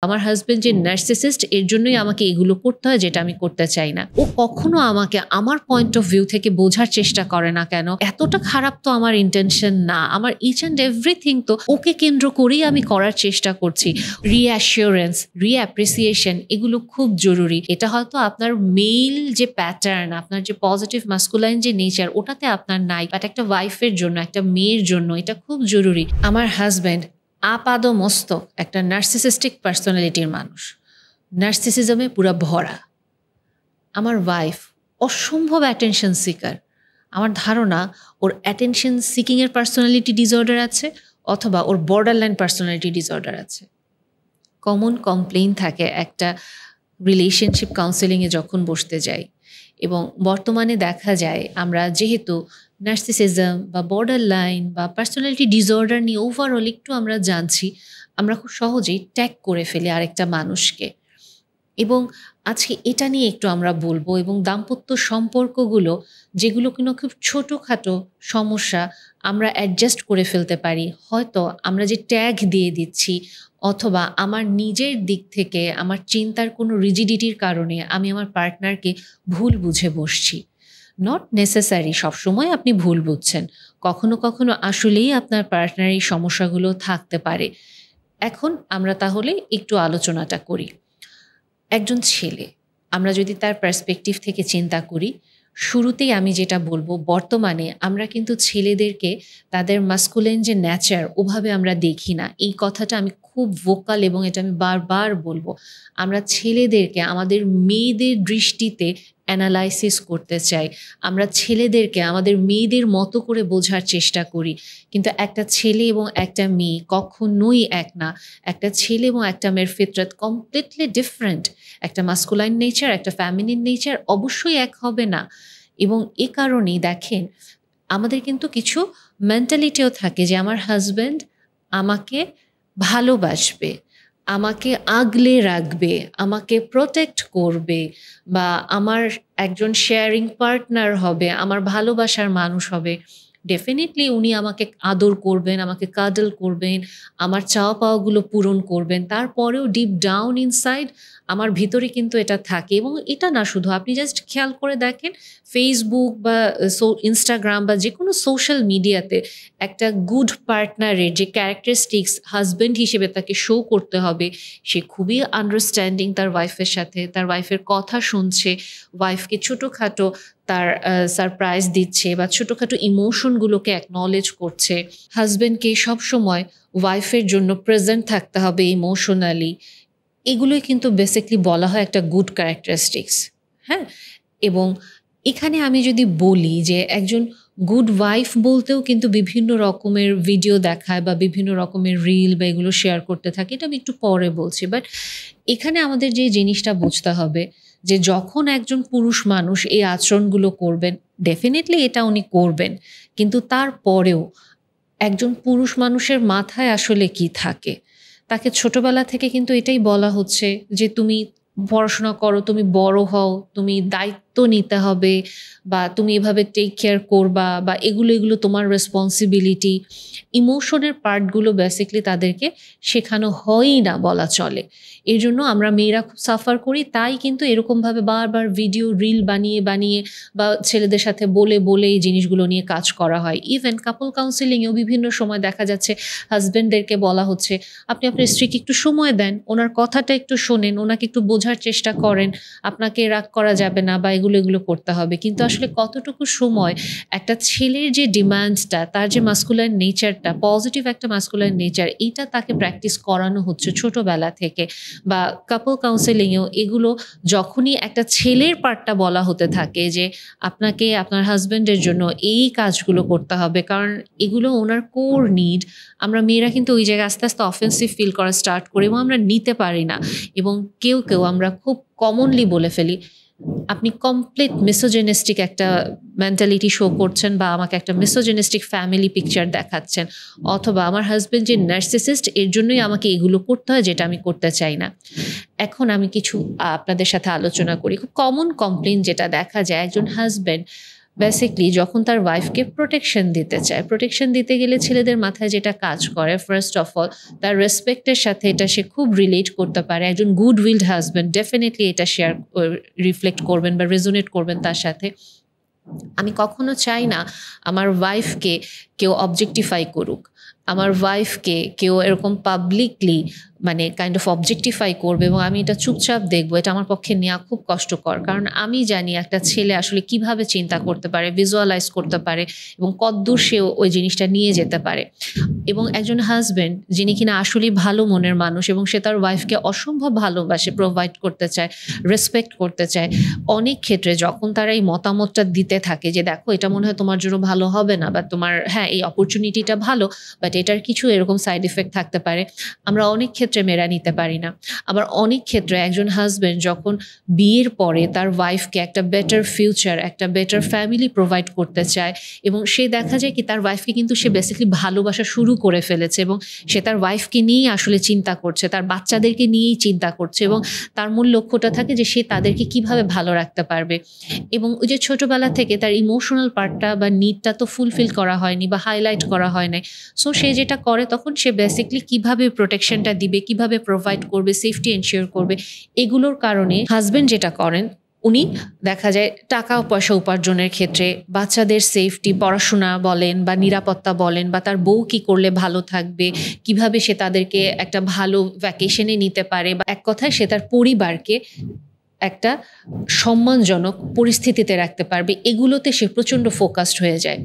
আমার হাজবেন্ড যে নার্সিসিস্ট, এর জন্যই আমাকে এগুলো করতে হয় যেটা আমি করতে চাই না। ও কখনো আমাকে আমার পয়েন্ট অফ ভিউ থেকে বোঝার চেষ্টা করে না। কেন? এতটা খারাপ তো আমার ইন্টেনশন না। আমার ইচ অ্যান্ড এভরিথিং তো ওকে কেন্দ্র করেই আমি করার চেষ্টা করছি। রিঅ্যাসিওরেন্স, রিঅ্যাপ্রিসিয়েশন এগুলো খুব জরুরি। এটা হয়তো আপনার মেল যে প্যাটার্ন, আপনার যে পজিটিভ মাস্কুলাইন যে নেচার, ওটাতে আপনার নাই, বাট একটা ওয়াইফের জন্য, একটা মেয়ের জন্য এটা খুব জরুরি। আমার হাজবেন্ড আপাদমস্তক একটা নার্সিসিস্টিক পার্সোনালিটির মানুষ, নার্সিসিজমে পুরা ভরা। আমার ওয়াইফ অসম্ভব অ্যাটেনশন সিকার। আমার ধারণা ওর অ্যাটেনশন সিকিংয়ের পার্সোনালিটি ডিসঅর্ডার আছে, অথবা ওর বর্ডারলাইন পার্সোনালিটি ডিসঅর্ডার আছে। কমন কমপ্লেইন থাকে একটা রিলেশনশিপ কাউন্সেলিংয়ে যখন বসতে যাই, এবং বর্তমানে দেখা যায় আমরা যেহেতু নার্সিসিজম বা বর্ডার লাইন বা পার্সোনালিটি ডিসঅর্ডার নিয়ে ওভারঅল একটু আমরা জানছি, আমরা খুব সহজেই ট্যাগ করে ফেলি আরেকটা মানুষকে। এবং আজকে এটা নিয়ে একটু আমরা বলবো, এবং দাম্পত্য সম্পর্কগুলো যেগুলো কিনা খুব ছোটোখাটো সমস্যা আমরা অ্যাডজাস্ট করে ফেলতে পারি, হয়তো আমরা যে ট্যাগ দিয়ে দিচ্ছি, অথবা আমার নিজের দিক থেকে আমার চিন্তার কোনো রিজিডিটির কারণে আমি আমার পার্টনারকে ভুল বুঝে বসছি। নট নেসেসারি সবসময় আপনি ভুল বুঝছেন, কখনো কখনো আসলেই আপনার পার্টনার এই সমস্যাগুলো থাকতে পারে। এখন আমরা তাহলে একটু আলোচনাটা করি। একজন ছেলে, আমরা যদি তার পার্সপেক্টিভ থেকে চিন্তা করি, শুরুতেই আমি যেটা বলবো, বর্তমানে আমরা কিন্তু ছেলেদেরকে তাদের মাস্কুলিন যে ন্যাচার ওভাবে আমরা দেখি না। এই কথাটা আমি খুব ভোকাল এবং এটা আমি বারবার বলবো। আমরা ছেলেদেরকে আমাদের মেয়েদের দৃষ্টিতে অ্যানালাইসিস করতে চাই, আমরা ছেলেদেরকে আমাদের মেয়েদের মতো করে বোঝার চেষ্টা করি। কিন্তু একটা ছেলে এবং একটা মেয়ে কখনোই এক না। একটা ছেলে এবং একটা মেয়ের ফিতরত কমপ্লিটলি ডিফারেন্ট। একটা মাস্কুলাইন নেচার, একটা ফ্যামিনিন নেচার অবশ্যই এক হবে না। এবং এ কারণেই দেখেন, আমাদের কিন্তু কিছু মেন্টালিটিও থাকে যে আমার হাজব্যান্ড আমাকে ভালোবাসবে, আমাকে আগলে রাখবে, আমাকে প্রোটেক্ট করবে, বা আমার একজন শেয়ারিং পার্টনার হবে, আমার ভালোবাসার মানুষ হবে। ডেফিনেটলি উনি আমাকে আদর করবেন, আমাকে কাডল করবেন, আমার চাওয়া পাওয়াগুলো পূরণ করবেন। তারপরেও ডিপ ডাউন ইনসাইড আমার ভিতরে কিন্তু এটা থাকে। এবং এটা না শুধু, আপনি জাস্ট খেয়াল করে দেখেন, ফেসবুক বা ইনস্টাগ্রাম বা যে কোনো সোশ্যাল মিডিয়াতে একটা গুড পার্টনারের যে ক্যারেক্টারিস্টিক্স হাজব্যান্ড হিসেবে তাকে শো করতে হবে, সে খুবই আন্ডারস্ট্যান্ডিং তার ওয়াইফের সাথে, তার ওয়াইফের কথা শুনছে, ওয়াইফকে ছোটোখাটো তার সারপ্রাইজ দিচ্ছে, বা ছোটোখাটো ইমোশনগুলোকে অ্যাকনলেজ করছে। হাজব্যান্ডকে সবসময় ওয়াইফের জন্য প্রেজেন্ট থাকতে হবে ইমোশনালি। এগুলোই কিন্তু বেসিকলি বলা হয় একটা গুড ক্যারেক্টারিস্টিক্স। হ্যাঁ, এবং এখানে আমি যদি বলি যে একজন গুড ওয়াইফ বলতেও কিন্তু বিভিন্ন রকমের ভিডিও দেখায়, বা বিভিন্ন রকমের রিল বা এগুলো শেয়ার করতে থাকে, এটা আমি একটু পরে বলছি। বাট এখানে আমাদের যে জিনিসটা বুঝতে হবে, যে যখন একজন পুরুষ মানুষ এই আচরণগুলো করবেন, ডেফিনেটলি এটা উনি করবেন, কিন্তু তারপরেও একজন পুরুষ মানুষের মাথায় আসলে কি থাকে, তাকে ছোটবেলা থেকে কিন্তু এটাই বলা হচ্ছে যে তুমি পড়াশোনা করো, তুমি বড় হও, তুমি দায়িত্ব নিতে হবে, বা তুমি এভাবে টেক কেয়ার করবা, বা এগুলো তোমার রেসপন্সিবিলিটি। ইমোশনের পার্টগুলো বেসিকলি তাদেরকে শেখানো হয়ই না বলা চলে। এর জন্য আমরা মেয়েরা খুব সাফার করি। তাই কিন্তু এরকমভাবে বারবার ভিডিও রিল বানিয়ে বানিয়ে বা ছেলেদের সাথে বলে বলে এই জিনিসগুলো নিয়ে কাজ করা হয়। ইভেন কাপল কাউন্সিলিংয়েও বিভিন্ন সময় দেখা যাচ্ছে হাজব্যান্ডদেরকে বলা হচ্ছে, আপনি আপনার স্ত্রীকে একটু সময় দেন, ওনার কথাটা একটু শোনেন, ওনাকে একটু বোঝার চেষ্টা করেন, আপনাকে রাগ করা যাবে না, বা এগুলো করতে হবে। কিন্তু আসলে কতটুকু সময় একটা ছেলের যে ডিমান্ডসটা, তার যে মাস্কুলাইন নেচারটা, পজিটিভ একটা মাস্কুলাইন নেচার, এইটা তাকে প্র্যাকটিস করানো হচ্ছে ছোটবেলা থেকে। বা কাপল কাউন্সেলিংয়েও এগুলো যখনই একটা ছেলের পার্টটা বলা হতে থাকে যে আপনাকে আপনার হাজব্যান্ডের জন্য এই কাজগুলো করতে হবে, কারণ এগুলো ওনার কোর নিড, আমরা মেয়েরা কিন্তু ওই জায়গায় আস্তে আস্তে অফেন্সিভ ফিল করা স্টার্ট করি, এবং আমরা নিতে পারি না। এবং কেউ আমরা খুব কমনলি বলে ফেলি, আপনি কমপ্লিট মিসোজেনিস্টিক একটা মেন্টালিটি শো করছেন, বা আমাকে একটা মিসোজেনিস্টিক ফ্যামিলি পিকচার দেখাচ্ছেন, অথবা আমার হাজব্যান্ড যে নার্সিসিস্ট, এর জন্যই আমাকে এগুলো করতে হয় যেটা আমি করতে চাই না। এখন আমি কিছু আপনাদের সাথে আলোচনা করি। খুব কমন কমপ্লেইন যেটা দেখা যায়, একজন হাজব্যান্ড বেসিকলি যখন তার ওয়াইফকে প্রোটেকশন দিতে চায়, প্রোটেকশন দিতে গেলে ছেলেদের মাথায় যেটা কাজ করে, ফার্স্ট অফ অল তার রেসপেক্টের সাথে এটা সে খুব রিলেট করতে পারে। একজন গুড উইলড হাজব্যান্ড ডেফিনেটলি এটা শেয়ার রিফ্লেক্ট করবেন বা রেজোনেট করবেন তার সাথে। আমি কখনো চাই না আমার ওয়াইফকে কেউ অবজেক্টিফাই করুক, আমার ওয়াইফকে কেউ এরকম পাবলিকলি মানে কাইন্ড অফ অবজেক্টিফাই করবে এবং আমি এটা চুপচাপ দেখবো, এটা আমার পক্ষে নেওয়া খুব কষ্টকর। কারণ আমি জানি একটা ছেলে আসলে কিভাবে চিন্তা করতে পারে, ভিজুয়ালাইজ করতে পারে এবং কতদূর সে ওই জিনিসটা নিয়ে যেতে পারে। এবং একজন হাজব্যান্ড যিনি কিনা আসলেই ভালো মনের মানুষ এবং সে তার ওয়াইফকে অসম্ভব ভালোবাসে, প্রোভাইড করতে চায়, রেসপেক্ট করতে চায়, অনেক ক্ষেত্রে যখন তারা এই মতামতটা দিতে থাকে যে দেখো এটা মনে হয় তোমার জন্য ভালো হবে না, বা তোমার হ্যাঁ এই অপরচুনিটিটা ভালো বাট এটার কিছু এরকম সাইড ইফেক্ট থাকতে পারে, আমরা অনেক ক্ষেত্রে মেরা নিতে পারি না। আবার অনেক ক্ষেত্রে একজন হাজব্যান্ড যখন বিয়ের পরে তার ওয়াইফকে একটা বেটার ফিউচার, একটা বেটার ফ্যামিলি প্রোভাইড করতে চায় এবং সে দেখা যায় কি তার ওয়াইফকে কিন্তু সে বেসিক্যালি ভালোবাসা শুরু করে ফেলেছে এবং সে তার ওয়াইফকে নিয়েই আসলে চিন্তা করছে, তার বাচ্চাদেরকে নিয়েই চিন্তা করছে এবং তার মূল লক্ষ্যটা থাকে যে সে তাদেরকে কিভাবে ভালো রাখতে পারবে। এবং ওই যে ছোটবেলা থেকে তার ইমোশনাল পার্টটা বা নিডটা তো ফুলফিল করা হয়নি বা হাইলাইট করা হয় নাই, সো সে যেটা করে তখন সে বেসিক্যালি কিভাবে প্রোটেকশনটা দিবে, কিভাবে প্রোভাইড করবে, সেফটি এনশিওর করবে, এগুলোর কারণে হাজব্যান্ড যেটা করেন উনি দেখা যায় টাকা পয়সা উপার্জনের ক্ষেত্রে বাচ্চাদের সেফটি, পড়াশোনা বলেন বা নিরাপত্তা বলেন বা তার বউ কি করলে ভালো থাকবে, কিভাবে সে তাদেরকে একটা ভালো ভ্যাকেশনে নিতে পারে, বা এক কথায় সে তার পরিবারকে একটা সম্মানজনক পরিস্থিতিতে রাখতে পারবে, এগুলোতে সে প্রচণ্ড ফোকাসড হয়ে যায়।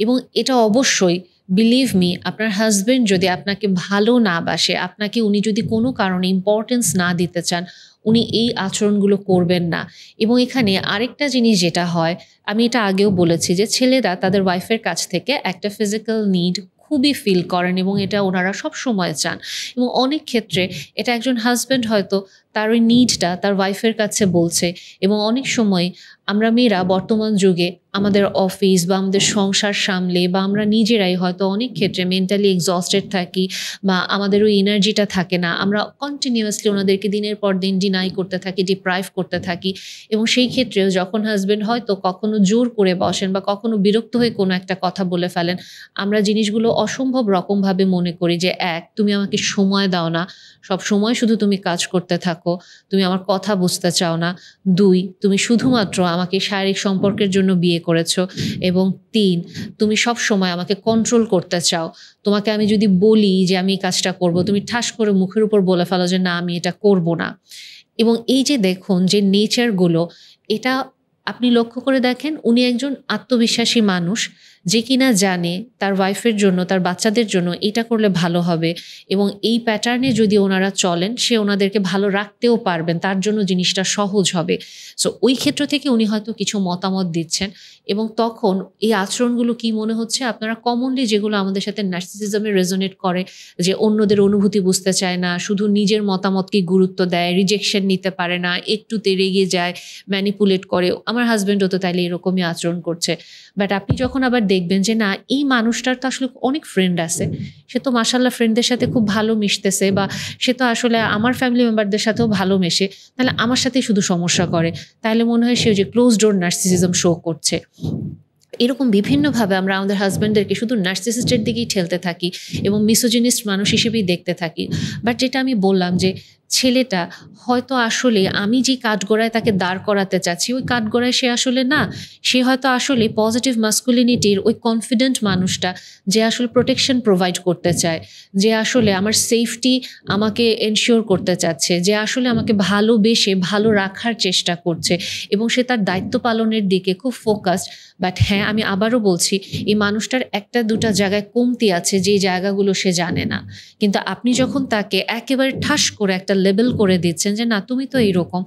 এবং এটা অবশ্যই বিলিভ মি, আপনার হাজব্যান্ড যদি আপনাকে ভালো না বাসে, আপনাকে উনি যদি কোনো কারণে ইম্পর্টেন্স না দিতে চান, উনি এই আচরণগুলো করবেন না। এবং এখানে আরেকটা জিনিস যেটা হয়, আমি এটা আগেও বলেছি যে ছেলেরা তাদের ওয়াইফের কাছ থেকে একটা ফিজিক্যাল নিড খুবই ফিল করেন এবং এটা ওনারা সব সময় চান। এবং অনেক ক্ষেত্রে এটা একজন হাজব্যান্ড হয়তো তার ওই নিডটা তার ওয়াইফের কাছে বলছে। এবং অনেক সময় আমরা মেয়েরা বর্তমান যুগে আমাদের অফিস বা আমাদের সংসার সামলে বা আমরা নিজেরাই হয়তো অনেক ক্ষেত্রে মেন্টালি এক্সস্টেড থাকি বা আমাদের ওই এনার্জিটা থাকে না, আমরা কন্টিনিউয়াসলি ওনাদেরকে দিনের পর দিন ডিনাই করতে থাকি, ডিপ্রাইভ করতে থাকি। এবং সেই ক্ষেত্রেও যখন হাজব্যান্ড হয়তো কখনো জোর করে বসেন বা কখনো বিরক্ত হয়ে কোনো একটা কথা বলে ফেলেন, আমরা জিনিসগুলো অসম্ভব রকমভাবে মনে করি যে এক, তুমি আমাকে সময় দাও না, সব সময় শুধু তুমি কাজ করতে থাকো, তুমি আমার কথা বুঝতে চাও না, দুই, তুমি শুধুমাত্র আমাকে শারীরিক সম্পর্কের জন্য বিয়ে করেছো, এবং তিন, তুমি সব সময় আমাকে কন্ট্রোল করতে চাও, তোমাকে আমি যদি বলি যে আমি এই কাজটা করব, তুমি ঠাস করে মুখের উপর বলে ফেলো যে না আমি এটা করব না। এবং এই যে দেখুন যে নেচারগুলো, এটা আপনি লক্ষ্য করে দেখেন উনি একজন আত্মবিশ্বাসী মানুষ যে কিনা জানে তার ওয়াইফের জন্য, তার বাচ্চাদের জন্য এটা করলে ভালো হবে এবং এই প্যাটার্নে যদি ওনারা চলেন সে ওনাদেরকে ভালো রাখতেও পারবেন, তার জন্য জিনিসটা সহজ হবে। সো ওই ক্ষেত্র থেকে উনি হয়তো কিছু মতামত দিচ্ছেন এবং তখন এই আচরণগুলো কি মনে হচ্ছে, আপনারা কমনলি যেগুলো আমাদের সাথে নার্সিসিজমে রেজোনেট করে, যে অন্যদের অনুভূতি বুঝতে চায় না, শুধু নিজের মতামতকে গুরুত্ব দেয়, রিজেকশন নিতে পারে না, একটুতে রেগে যায়, ম্যানিপুলেট করে, আমার হাজব্যান্ডও তো তাইলে এরকমই আচরণ করছে। বাট আপনি যখন আবার দেখবেন যে না এই মানুষটার তো আসলে অনেক ফ্রেন্ড আছে, সে তো মাশাল্লাহ ফ্রেন্ডদের সাথে খুব ভালো মিশতেছে, বা সে তো আসলে আমার ফ্যামিলি মেম্বারদের সাথেও ভালো মেশে, তাহলে আমার সাথেই শুধু সমস্যা করে, তাহলে মনে হয় সে যে ক্লোজ ডোর নার্সিসিজম শো করছে। এরকম বিভিন্নভাবে আমরা আমাদের হাজব্যান্ডদেরকে শুধু নার্সিসিস্টের দিকেই ঠেলতে থাকি এবং মিসোজিনিস্ট মানুষ হিসেবেই দেখতে থাকি। বাট যেটা আমি বললাম যে ছেলেটা হয়তো আসলে আমি যে কাঠগড়ায় তাকে দাঁড় করাতে চাচ্ছি ওই কাঠগড়ায় সে আসলে না, সে হয়তো আসলে পজিটিভ মাস্কুলিনিটির ওই কনফিডেন্ট মানুষটা যে আসলে প্রোটেকশন প্রোভাইড করতে চায়, যে আসলে আমার সেফটি আমাকে এনশিওর করতে চাচ্ছে, যে আসলে আমাকে ভালোবেসে ভালো রাখার চেষ্টা করছে এবং সে তার দায়িত্ব পালনের দিকে খুব ফোকাসড। বাট হ্যাঁ, আমি আবারও বলছি এই মানুষটার একটা দুটা জায়গায় কমতি আছে যে জায়গাগুলো সে জানে না, কিন্তু আপনি যখন তাকে একেবারে ঠাস করে একটা লেবেল করে দিচ্ছেন যে না তুমি তো এইরকম,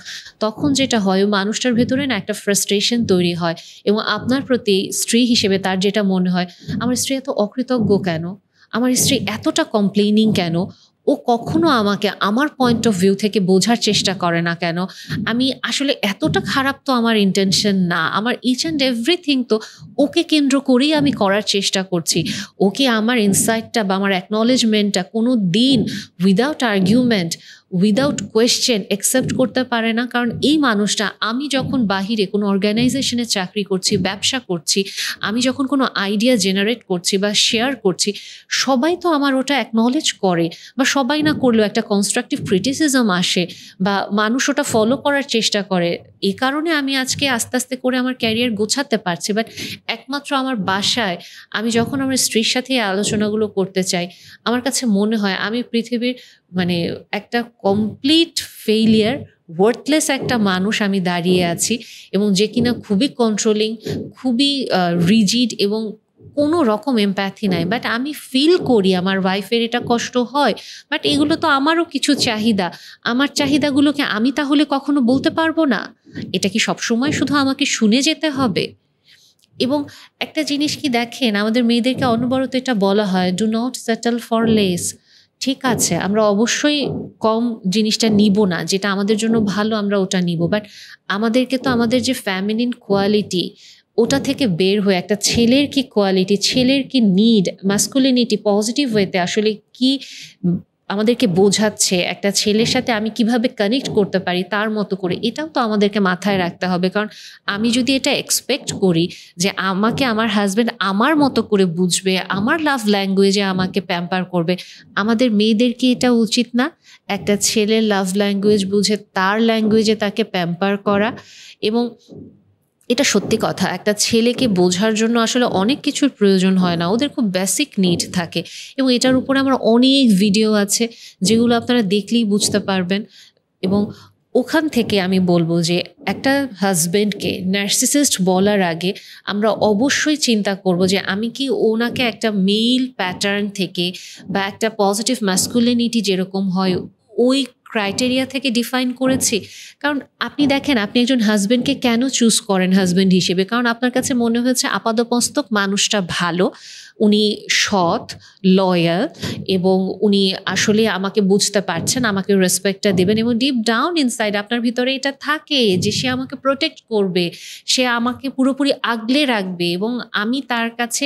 তখন যেটা হয় ওই মানুষটার ভেতরে না একটা ফ্রাস্ট্রেশন তৈরি হয় এবং আপনার প্রতি স্ত্রী হিসেবে তার যেটা মনে হয় আমার স্ত্রী এত অকৃতজ্ঞ কেন, আমার স্ত্রী এতটা কমপ্লেইনিং কেন, ও কখনো আমাকে আমার পয়েন্ট অফ ভিউ থেকে বোঝার চেষ্টা করে না কেন, আমি আসলে এতটা খারাপ তো আমার ইন্টেনশন না, আমার ইচ অ্যান্ড এভরিথিং তো ওকে কেন্দ্র করেই আমি করার চেষ্টা করছি, ওকে আমার ইনসাইটটা বা আমার অ্যাকনলেজমেন্টটা কোনো দিন without argument without question accept করতে পারে না। কারণ এই মানুষটা, আমি যখন বাহিরে কোনো অর্গানাইজেশনে চাকরি করছি, ব্যবসা করছি, আমি যখন কোনো আইডিয়া জেনারেট করছি বা শেয়ার করছি, সবাই তো আমার ওটা অ্যাকনলেজ করে, বা সবাই না করলেও একটা কনস্ট্রাকটিভ ক্রিটিসিজম আসে, বা মানুষ ওটা ফলো করার চেষ্টা করে। এই কারণে আমি আজকে আস্তে আস্তে করে আমার ক্যারিয়ার গোছাতে পারছি। বাট একমাত্র আমার বাসায় আমি যখন আমার স্ত্রীর সাথে এই আলোচনাগুলো করতে চাই, আমার কাছে মনে হয় আমি পৃথিবীর মানে একটা কমপ্লিট ফেইলিয়ার, ওয়ার্থলেস একটা মানুষ আমি দাঁড়িয়ে আছি, এবং যে কিনা খুবই কন্ট্রোলিং, খুবই রিজিড, এবং কোনো রকম এমপ্যাথি নাই। বাট আমি ফিল করি আমার ওয়াইফের এটা কষ্ট হয়, বাট এগুলো তো আমারও কিছু চাহিদা। আমার চাহিদাগুলোকে আমি তাহলে কখনো বলতে পারবো না? এটা কি সবসময় শুধু আমাকে শুনে যেতে হবে? এবং একটা জিনিস কি দেখেন, আমাদের মেয়েদেরকে অনবরত এটা বলা হয়, do not settle for less. ঠিক আছে, আমরা অবশ্যই কম জিনিসটা নিব না, যেটা আমাদের জন্য ভালো আমরা ওটা নিব। বাট আমাদেরকে তো আমাদের যে ফ্যামিলিন কোয়ালিটি, ওটা থেকে বের হয়ে একটা ছেলের কি কোয়ালিটি, ছেলের কি নিড, মাস্কুলিনিটি পজিটিভ ওয়েতে আসলে কি আমাদেরকে বোঝাচ্ছে, একটা ছেলের সাথে আমি কিভাবে কানেক্ট করতে পারি তার মতো করে, এটাও তো আমাদেরকে মাথায় রাখতে হবে। কারণ আমি যদি এটা এক্সপেক্ট করি যে আমাকে আমার হাজব্যান্ড আমার মতো করে বুঝবে, আমার লাভ ল্যাঙ্গুয়েজে আমাকে প্যাম্পার করবে, আমাদের মেয়েদের কি এটা উচিত না একটা ছেলের লাভ ল্যাঙ্গুয়েজ বুঝে তার ল্যাঙ্গুয়েজে তাকে প্যাম্পার করা? এবং এটা সত্যি কথা, একটা ছেলেকে বোঝার জন্য আসলে অনেক কিছুর প্রয়োজন হয় না, ওদের খুব বেসিক নিড থাকে। এবং এটার উপরে আমার অনেক ভিডিও আছে যেগুলো আপনারা দেখলেই বুঝতে পারবেন। এবং ওখান থেকে আমি বলবো যে একটা হাজব্যান্ডকে নার্সিসিস্ট বলার আগে আমরা অবশ্যই চিন্তা করব যে আমি কি ওনাকে একটা মেল প্যাটার্ন থেকে বা একটা পজিটিভ ম্যাসকুলিনিটি যেরকম হয় ওই ক্রাইটেরিয়া থেকে ডিফাইন করেছি। কারণ আপনি দেখেন, আপনি একজন হাজব্যান্ডকে কেন চুজ করেন হাজব্যান্ড হিসেবে? কারণ আপনার কাছে মনে হয়েছে আপাদমস্তক মানুষটা ভালো, উনি সৎ, লয়াল, এবং উনি আসলে আমাকে বুঝতে পারছেন, আমাকে রেসপেক্টটা দেবেন, এবং ডিপ ডাউন ইনসাইড আপনার ভিতরে এটা থাকে যে সে আমাকে প্রোটেক্ট করবে, সে আমাকে পুরোপুরি আগলে রাখবে। এবং আমি তার কাছে,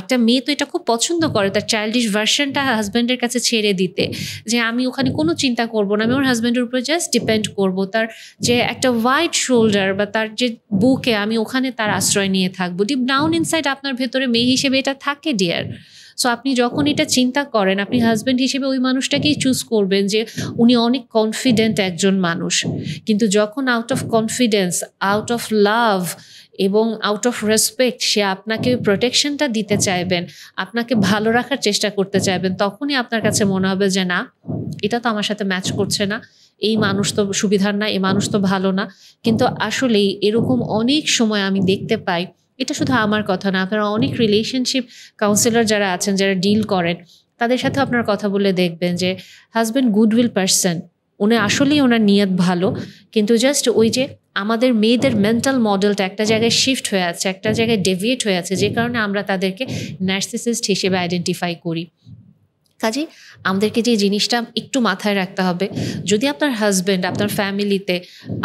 একটা মেয়ে তো এটা খুব পছন্দ করে তার চাইল্ডিশ ভার্সনটা হাজব্যান্ডের কাছে ছেড়ে দিতে, যে আমি ওখানে কোনো চিন্তা করবো না, আমি আমার হাজব্যান্ডের উপরে জাস্ট ডিপেন্ড করব, তার যে একটা ওয়াইড শোল্ডার বা তার যে বুকে আমি ওখানে তার আশ্রয় নিয়ে থাকবো। ডিপ ডাউন ইনসাইড আপনার ভেতরে মেয়ে হিসেবে এটা থাকে ডিয়ার। সো আপনি যখন এটা চিন্তা করেন, আপনি হাজব্যান্ড হিসেবে ওই মানুষটাকেই চুজ করবেন যে উনি অনেক কনফিডেন্ট একজন মানুষ। কিন্তু যখন out of confidence, out of love এবং আউট অফ রেসপেক্ট সে আপনাকে প্রোটেকশনটা দিতে চাইবেন, আপনাকে ভালো রাখার চেষ্টা করতে চাইবেন, তখনই আপনার কাছে মনে হবে যে না, এটা তো আমার সাথে ম্যাচ করছে না, এই মানুষ তো সুবিধার না, এই মানুষ তো ভালো না। কিন্তু আসলেই এরকম অনেক সময় আমি দেখতে পাই, এটা শুধু আমার কথা না, আপনারা অনেক রিলেশনশিপ কাউন্সিলর যারা আছেন, যারা ডিল করেন, তাদের সাথে আপনার কথা বলে দেখবেন যে হাজব্যান্ড গুডউইল পারসন, উনি আসলেই ওনার নিয়ত ভালো, কিন্তু জাস্ট ওই যে আমাদের মেয়েদের মেন্টাল মডেলটা একটা জায়গায় শিফট হয়ে আছে, একটা জায়গায় ডেভিয়েট হয়ে আছে, যে কারণে আমরা তাদেরকে নার্সিসিস্ট হিসেবে আইডেন্টিফাই করি। কাজে আমাদেরকে যে জিনিসটা একটু মাথায় রাখতে হবে, যদি আপনার হাজব্যান্ড আপনার ফ্যামিলিতে,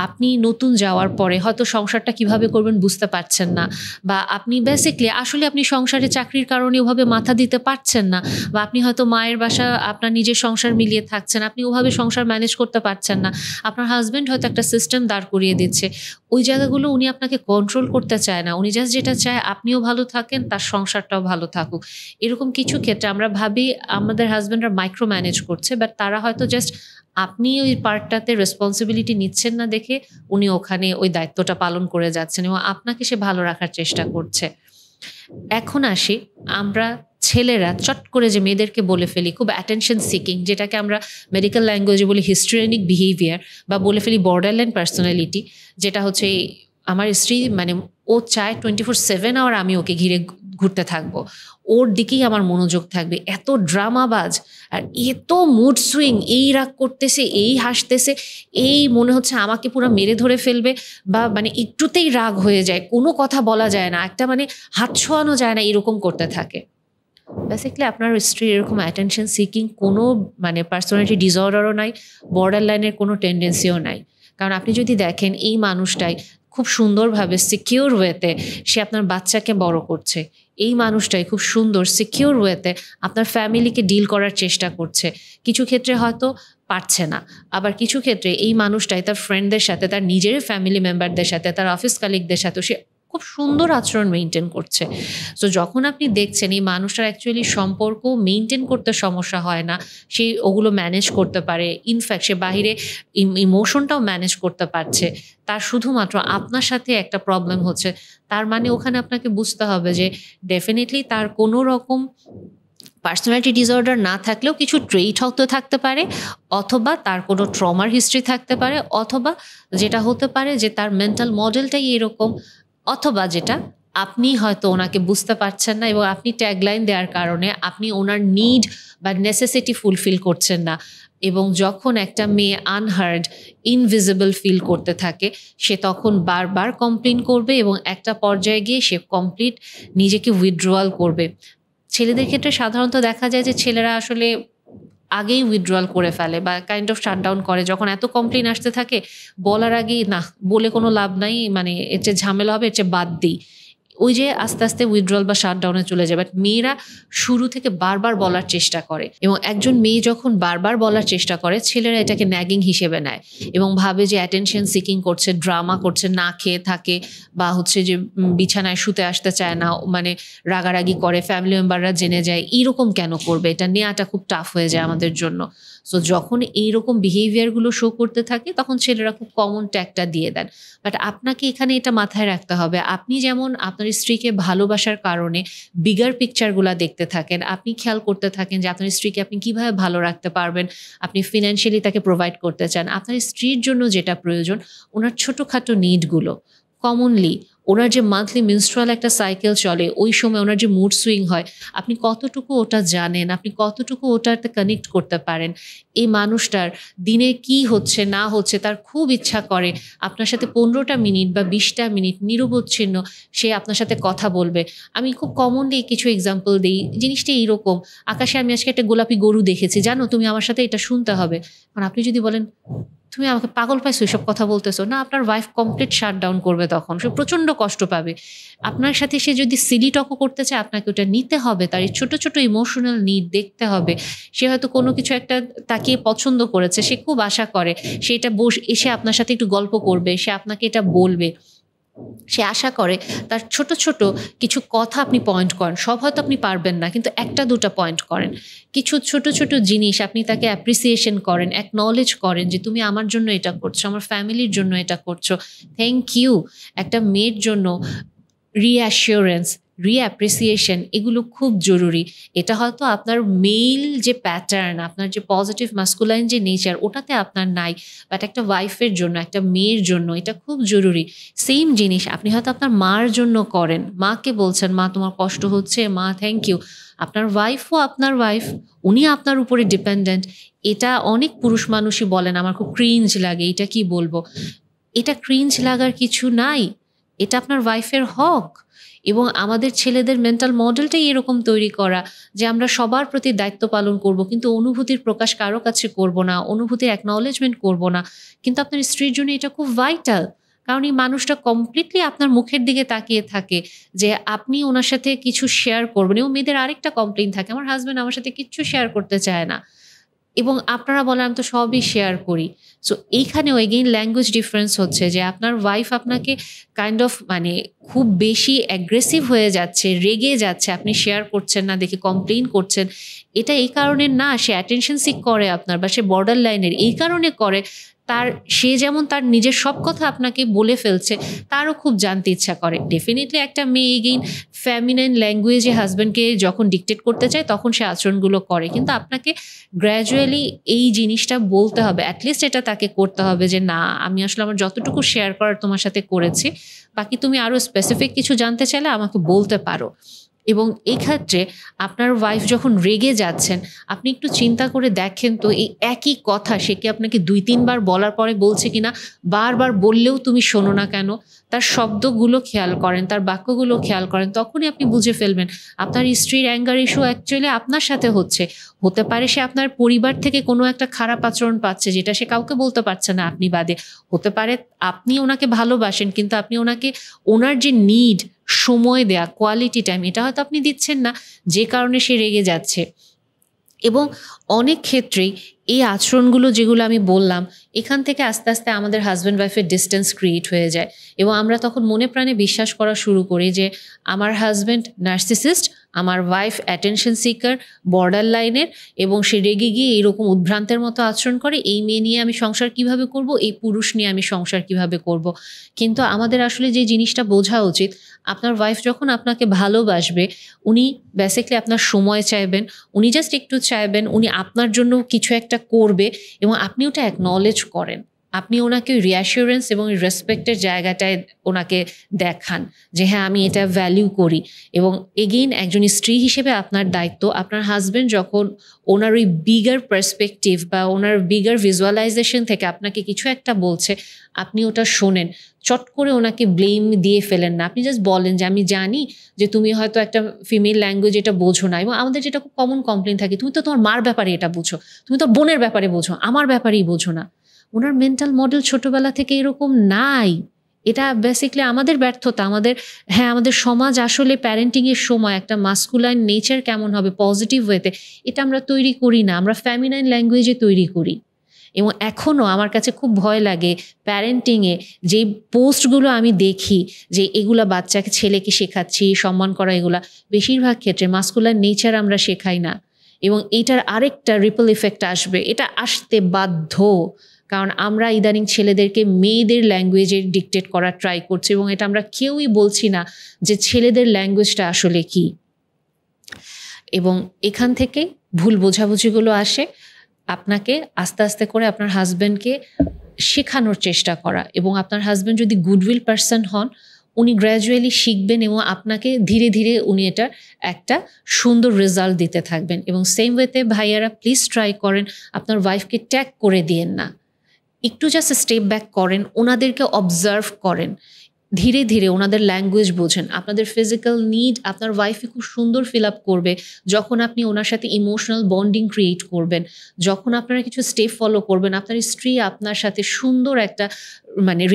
আপনি নতুন যাওয়ার পরে হয়তো সংসারটা কিভাবে করবেন বুঝতে পারছেন না, বা আপনি বেসিকলি আসলে আপনি সংসারে চাকরির কারণে ওভাবে মাথা দিতে পারছেন না, বা আপনি হয়তো মায়ের বাসা আপনার নিজের সংসার মিলিয়ে থাকছেন, আপনি ওভাবে সংসার ম্যানেজ করতে পারছেন না, আপনার হাজব্যান্ড হয়তো একটা সিস্টেম দাঁড় করিয়ে দিচ্ছে, ওই জায়গাগুলো উনি আপনাকে কন্ট্রোল করতে চায় না, উনি জাস্ট যেটা চায় আপনিও ভালো থাকেন, তার সংসারটাও ভালো থাকুক। এরকম কিছু ক্ষেত্রে আমরা ভাবি আমাদের হাজব্যান্ডরা মাইক্রো ম্যানেজ করছে, বাট তারা হয়তো জাস্ট আপনি ওই পার্টটাতে রেসপন্সিবিলিটি নিচ্ছেন না দেখে উনি ওখানে ওই দায়িত্বটা পালন করে যাচ্ছেন, এবং আপনাকে সে ভালো রাখার চেষ্টা করছে। এখন আসি, আমরা ছেলেরা চট করে যে মেয়েদেরকে বলে ফেলি খুব অ্যাটেনশন সিকিং, যেটাকে আমরা মেডিকেল ল্যাঙ্গুয়েজে বলি হিস্ট্রিয়নিক বিহেভিয়ার, বা বলে ফেলি বর্ডারলাইন পার্সোনালিটি, যেটা হচ্ছে আমার স্ত্রী মানে ও চায় 24/7 আওয়ার আমি ওকে ঘিরে ঘুরতে থাকবো, ওর দিকেই আমার মনোযোগ থাকবে, এত ড্রামাবাজ আর এত মুড সুইং, এই রাগ করতেছে, এই হাসতেছে, এই মনে হচ্ছে আমাকে পুরো মেরে ধরে ফেলবে, বা মানে একটুতেই রাগ হয়ে যায়, কোনো কথা বলা যায় না, একটা মানে হাত ছোঁয়ানো যায় না, এরকম করতে থাকে। বেসিক্যালি আপনার স্ত্রী এরকম অ্যাটেনশন সিকিং কোনো মানে পার্সোনালিটি ডিসঅর্ডারও নাই, বর্ডার লাইনের কোনো টেন্ডেন্সিও নাই। কারণ আপনি যদি দেখেন এই মানুষটাই খুব সুন্দরভাবে সিকিউর ওয়েতে সে আপনার বাচ্চাকে বড় করছে, এই মানুষটাই খুব সুন্দর সিকিউর ওয়েতে আপনার ফ্যামিলিকে ডিল করার চেষ্টা করছে। কিছু ক্ষেত্রে হয়তো পারছে না। আবার কিছু ক্ষেত্রে এই মানুষটাই তার ফ্রেন্ডদের সাথে, তার নিজের ফ্যামিলি মেম্বারদের সাথে, তার অফিস কালিগদের সাথেও সে খুব সুন্দর আচরণ মেনটেন করছে। সো যখন আপনি দেখছেন এই মানুষটার অ্যাকচুয়ালি সম্পর্ক মেনটেন করতে সমস্যা হয় না, সে ওগুলো ম্যানেজ করতে পারে, ইনফ্যাক্ট সে বাহিরে ইমোশনটাও ম্যানেজ করতে পারছে, তার শুধুমাত্র আপনার সাথে একটা প্রবলেম হচ্ছে, তার মানে ওখানে আপনাকে বুঝতে হবে যে ডেফিনেটলি তার কোনো রকম পার্সোনালিটি ডিসঅর্ডার না থাকলেও কিছু ট্রেইট হয়তো থাকতে পারে, অথবা তার কোনো ট্রমার হিস্ট্রি থাকতে পারে, অথবা যেটা হতে পারে যে তার মেন্টাল মডেলটাই এরকম, অথবা যেটা আপনি হয়তো ওনাকে বুঝতে পারছেন না এবং আপনি ট্যাগলাইন দেওয়ার কারণে আপনি ওনার নিড বা নেসেসিটি ফুলফিল করছেন না। এবং যখন একটা মেয়ে আনহার্ড, ইনভিজিবল ফিল করতে থাকে, সে তখন বারবার কমপ্লেন করবে এবং একটা পর্যায়ে গিয়ে সে কমপ্লিট নিজেকে উইথড্রয়াল করবে। ছেলেদের ক্ষেত্রে সাধারণত দেখা যায় যে ছেলেরা আসলে আগেই উইথড্রয়াল করে ফেলে বা কাইন্ড অফ শাটডাউন করে, যখন এত কমপ্লেন আসতে থাকে বলার আগেই না, বলে কোনো লাভ নাই, মানে এর চেয়ে ঝামেলা হবে, এর চেয়ে বাদ দিই, ওই যে আস্তে আস্তে উইথড্রয়াল বা শাটডাউনে চলে যায়। বাট মেয়েরা শুরু থেকে বারবার বলার চেষ্টা করে, এবং একজন মেয়ে যখন বারবার বলার চেষ্টা করে, ছেলেরা এটাকে ন্যাগিং হিসেবে নেয় এবং ভাবে যে অ্যাটেনশন সিকিং করছে, ড্রামা করছে, না খেয়ে থাকে, বা হচ্ছে যে বিছানায় শুতে আসতে চায় না, মানে রাগারাগি করে, ফ্যামিলি মেম্বাররা জেনে যায়, এইরকম কেন করবে, এটা নেওয়াটা খুব টাফ হয়ে যায় আমাদের জন্য। সো যখন এইরকম বিহেভিয়ারগুলো শো করতে থাকে তখন ছেলেরা খুব কমন ট্যাগটা দিয়ে দেন। বাট আপনাকে এখানে এটা মাথায় রাখতে হবে, আপনি যেমন আপনার স্ত্রীকে ভালোবাসার কারণে বিগার পিকচারগুলো দেখতে থাকেন, আপনি খেয়াল করতে থাকেন যে আপনার স্ত্রীকে আপনি কিভাবে ভালো রাখতে পারবেন, আপনি ফিনান্সিয়ালি তাকে প্রোভাইড করতে চান, আপনার স্ত্রীর জন্য যেটা প্রয়োজন ওনার ছোটোখাটো নিডগুলো, কমনলি ওনার যে মান্থলি মেনস্ট্রুয়াল একটা সাইকেল চলে, ওই সময় ওনার যে মুড সুইং হয়, আপনি কতটুকু ওটা জানেন, আপনি কতটুকু ওটাতে কানেক্ট করতে পারেন। এই মানুষটার দিনে কি হচ্ছে না হচ্ছে, তার খুব ইচ্ছা করে আপনার সাথে 15টা মিনিট বা 20টা মিনিট নিরবচ্ছিন্ন সে আপনার সাথে কথা বলবে। আমি খুব কমনলি কিছু এক্সাম্পল দিই, জিনিসটা এইরকম, আকাশে আমি আজকে একটা গোলাপি গরু দেখেছি, জানো তুমি আমার সাথে এটা শুনতে হবে। কারণ আপনি যদি বলেন তুমি আমাকে পাগল পাইছো এসব কথা বলতেছো না, আপনার ওয়াইফ কমপ্লিট শাটডাউন করবে, তখন সে প্রচণ্ড কষ্ট পাবে। আপনার সাথে সে যদি সিলি টকও করতে চায়, আপনাকে ওটা নিতে হবে, তার এই ছোটো ছোটো ইমোশনাল নিড দেখতে হবে। সে হয়তো কোনো কিছু একটা তাকিয়ে পছন্দ করেছে, সে খুব আশা করে সে এটা এসে আপনার সাথে একটু গল্প করবে, সে আপনাকে এটা বলবে, সে আশা করে। তার ছোট ছোট কিছু কথা আপনি পয়েন্ট করেন, সব হয়তো আপনি পারবেন না, কিন্তু একটা দুটা পয়েন্ট করেন, কিছু ছোট ছোট জিনিস আপনি তাকে অ্যাপ্রিসিয়েশন করেন, অ্যাকনলেজ করেন যে তুমি আমার জন্য এটা করছো, আমার ফ্যামিলির জন্য এটা করছো, থ্যাংক ইউ। একটা মেয়ের জন্য রিঅ্যাসিওরেন্স, রিঅ্যাপ্রিসিয়েশন এগুলো খুব জরুরি। এটা হয়তো আপনার মেল যে প্যাটার্ন, আপনার যে পজিটিভ মাস্কুলাইন যে নেচার, ওটাতে আপনার নাই, বাট একটা ওয়াইফের জন্য, একটা মেয়ের জন্য এটা খুব জরুরি। সেম জিনিস আপনি হয়তো আপনার মার জন্য করেন, মাকে বলছেন মা তোমার কষ্ট হচ্ছে, মা থ্যাংক ইউ। আপনার ওয়াইফও আপনার ওয়াইফ, উনি আপনার উপরে ডিপেন্ডেন্ট। এটা অনেক পুরুষ মানুষই বলেন আমার খুব ক্রিঞ্জ লাগে, এটা কি বলবো, এটা ক্রিঞ্জ লাগার কিছু নাই, এটা আপনার ওয়াইফের হক। এবং আমাদের ছেলেদের মেন্টাল মডেলটাই এরকম তৈরি করা যে আমরা সবার প্রতি দায়িত্ব পালন করব, কিন্তু অনুভূতির প্রকাশ কারো কাছে করব না, অনুভূতির অ্যাকনলেজমেন্ট করব না। কিন্তু আপনার স্ত্রীর জন্য এটা খুব ভাইটাল, কারণ এই মানুষটা কমপ্লিটলি আপনার মুখের দিকে তাকিয়ে থাকে যে আপনি ওনার সাথে কিছু শেয়ার করবেন। এবং মেয়েদের আরেকটা কমপ্লেইন থাকে, আমার হাজব্যান্ড আমার সাথে কিচ্ছু শেয়ার করতে চায় না, এবং আপনারা বলেন আমি তো সবই শেয়ার করি। সো এইখানেও এগেইন ল্যাঙ্গুয়েজ ডিফারেন্স হচ্ছে যে আপনার ওয়াইফ আপনাকে কাইন্ড অফ মানে খুব বেশি অ্যাগ্রেসিভ হয়ে যাচ্ছে, রেগে যাচ্ছে, আপনি শেয়ার করছেন না দেখে কমপ্লেইন করছেন। এটা এই কারণে না সে অ্যাটেনশন সিক করে আপনার, বা সে বর্ডার লাইনের এই কারণে করে, তার সে যেমন তার নিজের সব কথা আপনাকে বলে ফেলছে, তারও খুব জানতে ইচ্ছা করে। ডেফিনেটলি একটা মেয়ে এগেইন ফ্যামিনাইন ল্যাঙ্গুয়েজে হাজব্যান্ডকে যখন ডিকটেট করতে চায় তখন সে আচরণগুলো করে, কিন্তু আপনাকে গ্র্যাজুয়ালি এই জিনিসটা বলতে হবে, অ্যাটলিস্ট এটা তাকে করতে হবে যে না আমি আসলে আমার যতটুকু শেয়ার করার তোমার সাথে করেছি, বাকি তুমি আরও স্পেসিফিক কিছু জানতে চাইলে আমাকে বলতে পারো। এবং এই ক্ষেত্রে আপনার ওয়াইফ যখন রেগে যাচ্ছেন, আপনি একটু চিন্তা করে দেখেন তো এই একই কথা সে কি আপনাকে 2-3 বার বলার পরে বলছে কিনা, বারবার বললেও তুমি শোনো না কেন, তার শব্দগুলো খেয়াল করেন, তার বাক্যগুলো খেয়াল করেন, তখনই আপনি বুঝে ফেলবেন আপনার স্ত্রীর অ্যাঙ্গার ইস্যু অ্যাকচুয়ালি আপনার সাথে হতে পারে সে আপনার পরিবার থেকে কোনো একটা খারাপ আচরণ পাচ্ছে যেটা সে কাউকে বলতে পারছে না আপনি বাদে, হতে পারে আপনি ওনাকে ভালোবাসেন কিন্তু আপনি ওনাকে ওনার যে নিড, সময় দেয়া, কোয়ালিটি টাইম, এটা হয়তো আপনি দিচ্ছেন না, যে কারণে সে রেগে যাচ্ছে। এবং অনেক ক্ষেত্রেই এই আচরণগুলো যেগুলো আমি বললাম, এখান থেকে আস্তে আস্তে আমাদের হাজব্যান্ড ওয়াইফের ডিস্টেন্স ক্রিয়েট হয়ে যায় এবং আমরা তখন মনে প্রাণে বিশ্বাস করা শুরু করি যে আমার হাজব্যান্ড নার্সিসিস্ট, আমার ওয়াইফ অ্যাটেনশন সিকার, বর্ডার লাইনের, এবং সে রেগে গিয়ে এরকম উদ্ভ্রান্তের মতো আচরণ করে। এই মেয়ে নিয়ে আমি সংসার কিভাবে করব, এই পুরুষ নিয়ে আমি সংসার কিভাবে করব। কিন্তু আমাদের আসলে যে জিনিসটা বোঝা উচিত, আপনার ওয়াইফ যখন আপনাকে ভালোবাসবে, উনি বেসিক্যালি আপনার সময় চাইবেন, উনি জাস্ট একটু চাইবেন উনি আপনার জন্য কিছু একটা করবে এবং আপনি ওটা অ্যাকনলেজ করেন। আপনি ওনাকে রিঅ্যাসিওরেন্স এবং রেসপেক্টের জায়গাটায় ওনাকে দেখান যে হ্যাঁ আমি এটা ভ্যালু করি। এবং এগেইন একজন স্ত্রী হিসেবে আপনার দায়িত্ব, আপনার হাজব্যান্ড যখন ওনার ওই বিগার পার্সপেক্টিভ বা ওনার বিগার ভিজুয়ালাইজেশন থেকে আপনাকে কিছু একটা বলছে, আপনি ওটা শোনেন। চট করে ওনাকে ব্লেম দিয়ে ফেলেন না। আপনি জাস্ট বলেন যে আমি জানি যে তুমি হয়তো একটা ফিমেল ল্যাঙ্গুয়েজ এটা বোঝো না, এবং আমাদের যেটা খুব কমন কমপ্লেন থাকে, তুমি তো তোমার মার ব্যাপারে এটা বোঝো, তুমি তোর বোনের ব্যাপারে বোঝো, আমার ব্যাপারেই বোঝো না। ওনার মেন্টাল মডেল ছোটবেলা থেকে এরকম নাই। এটা বেসিক্যালি আমাদের ব্যর্থতা। আমাদের সমাজ আসলে প্যারেন্টিংয়ের সময় একটা মাস্কুলাইন নেচার কেমন হবে পজিটিভ ওয়েতে, এটা আমরা তৈরি করি না, আমরা ফেমিনাইন ল্যাঙ্গুয়েজে তৈরি করি। এবং এখনও আমার কাছে খুব ভয় লাগে প্যারেন্টিংয়ে যে পোস্টগুলো আমি দেখি, যে এগুলা বাচ্চাকে ছেলেকে শেখাচ্ছি সম্মান করা, এগুলা বেশিরভাগ ক্ষেত্রে মাস্কুলার নেচার আমরা শেখাই না। এবং এটার আরেকটা রিপল ইফেক্ট আসবে, এটা আসতে বাধ্য, কারণ আমরা ইদানিং ছেলেদেরকে মেয়েদের ল্যাঙ্গুয়েজে ডিকটেট করার ট্রাই করছি, এবং এটা আমরা কেউই বলছি না যে ছেলেদের ল্যাঙ্গুয়েজটা আসলে কি। এবং এখান থেকে ভুল বোঝাবুঝিগুলো আসে। আপনাকে আস্তে আস্তে করে আপনার হাজব্যান্ডকে শেখানোর চেষ্টা করা, এবং আপনার হাজব্যান্ড যদি গুডউইল পারসন হন, উনি গ্র্যাজুয়ালি শিখবেন এবং আপনাকে ধীরে ধীরে উনি এটা একটা সুন্দর রেজাল্ট দিতে থাকবেন। এবং সেম ওয়েতে ভাইয়ারা প্লিজ ট্রাই করেন আপনার ওয়াইফকে ট্যাগ করে দিয়েন না, একটু জাস্ট স্টেপ ব্যাক করেন, ওনাদেরকে অবজার্ভ করেন, ধীরে ধীরে ওনাদের ল্যাঙ্গুয়েজ বোঝেন। আপনাদের ফিজিক্যাল নিড আপনার ওয়াইফে খুব সুন্দর ফিল আপ করবে যখন আপনি ওনার সাথে ইমোশনাল বন্ডিং ক্রিয়েট করবেন, যখন আপনারা কিছু স্টেপ ফলো করবেন, আপনার স্ত্রী আপনার সাথে সুন্দর একটা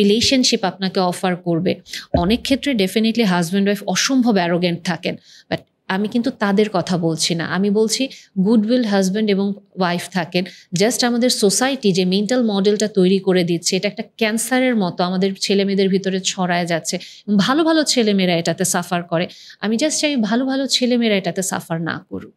রিলেশনশিপ আপনাকে অফার করবে। অনেক ক্ষেত্রে ডেফিনেটলি হাজব্যান্ড ওয়াইফ অসম্ভব অ্যারোগেন্ট থাকেন, বাট আমি কিন্তু তাদের কথা বলছি না, আমি বলছি গুডউইল হাজব্যান্ড এবং ওয়াইফ থাকেন। জাস্ট আমাদের সোসাইটি যে মেন্টাল মডেলটা তৈরি করে দিচ্ছে, এটা একটা ক্যান্সারের মতো আমাদের ছেলেমেয়েদের ভিতরে ছড়ায় যাচ্ছে। ভালো ভালো ছেলেমেয়েরা এটাতে সাফার করে। আমি জাস্ট চাই ভালো ভালো ছেলেমেয়েরা এটাতে সাফার না করুক।